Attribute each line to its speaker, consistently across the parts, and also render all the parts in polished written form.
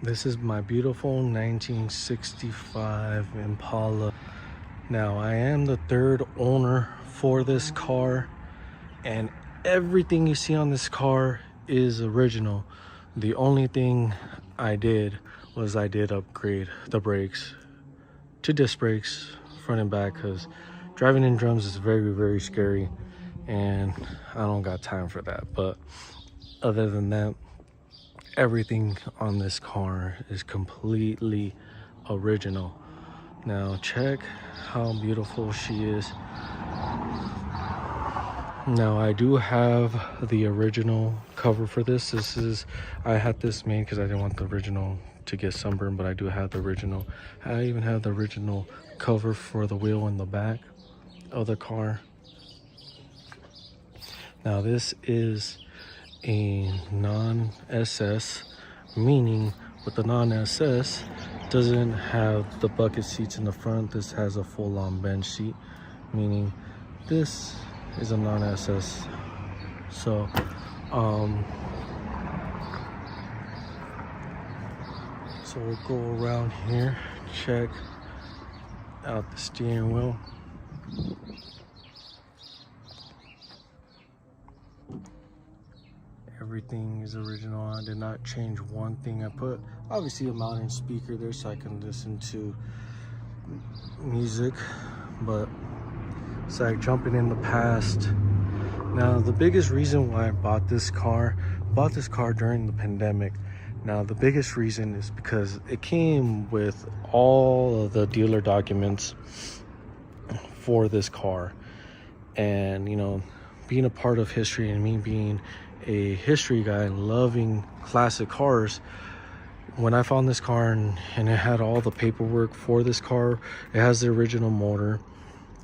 Speaker 1: This is my beautiful 1965 Impala. Now, I am the third owner for this car, and everything you see on this car is original. The only thing I did was I did upgrade the brakes to disc brakes, front and back, because driving in drums is very, very scary, and I don't got time for that. But other than that, everything on this car is completely original. Now check how beautiful she is. Now I do have the original cover for this. I had this made because I didn't want the original to get sunburned, but I do have the original. I even have the original cover for the wheel in the back of the car. Now this is a non-SS, meaning with the non-SS doesn't have the bucket seats in the front. This has a full-on bench seat, meaning this is a non-SS. So we'll go around here, check out the steering wheel. Everything is original. I did not change one thing. I put obviously a mounting speaker there so I can listen to music, but it's like jumping in the past. Now the biggest reason why I bought this car during the pandemic. Now the biggest reason is because it came with all of the dealer documents for this car, and you know, being a part of history and me being a history guy and loving classic cars, when I found this car and it had all the paperwork for this car, it has the original motor.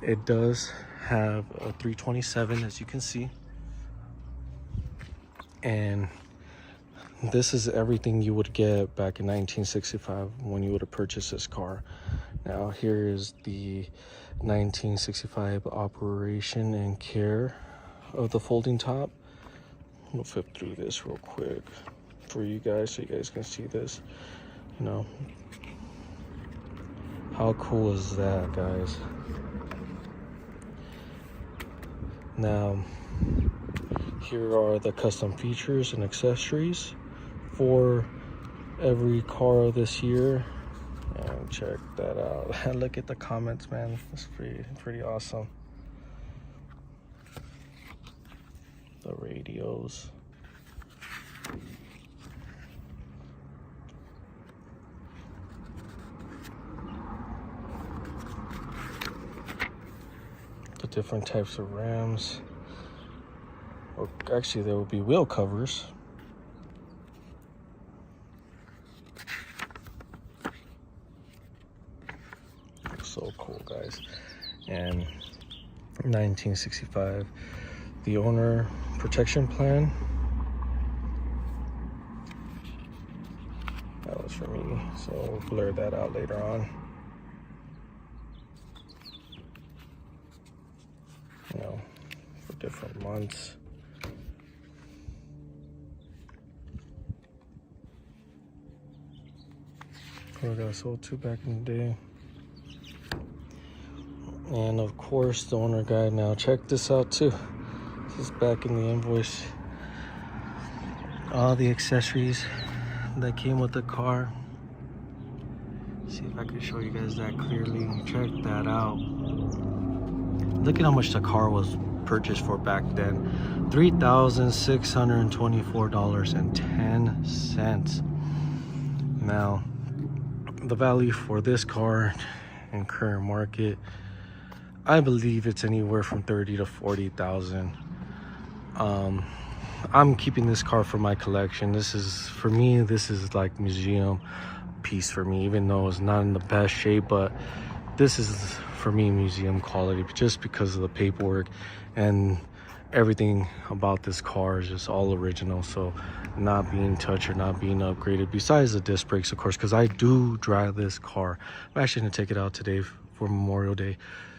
Speaker 1: It does have a 327, as you can see, and this is everything you would get back in 1965 when you would have purchased this car. Now here is the 1965 operation and care of the folding top. We'll flip through this real quick for you guys so you guys can see this. You know, how cool is that, guys? Now here are the custom features and accessories for every car this year, and check that out. Look at the comments, man. It's pretty awesome. The radios, the different types of rims, or actually there will be wheel covers. So cool, guys. And 1965, the owner protection plan. That was for me, so we'll blur that out later on. You know, for different months. I got sold to back in the day. And of course the owner guide. Now check this out too. This is back in the invoice. All the accessories that came with the car. See if I can show you guys that clearly. Check that out. Look at how much the car was purchased for back then. $3,624.10. Now the value for this car in current market, I believe it's anywhere from 30 to 40,000. I'm keeping this car for my collection. This is, for me, this is like museum piece for me, even though it's not in the best shape, but this is for me museum quality just because of the paperwork and everything about this car is just all original. So not being touched or not being upgraded, besides the disc brakes, of course, because I do drive this car. I'm actually gonna take it out today for Memorial Day.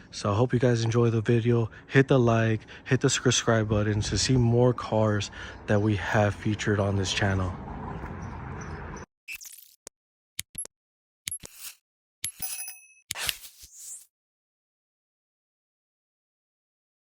Speaker 1: So I hope you guys enjoy the video. Hit the like, hit the subscribe button to see more cars that we have featured on this channel.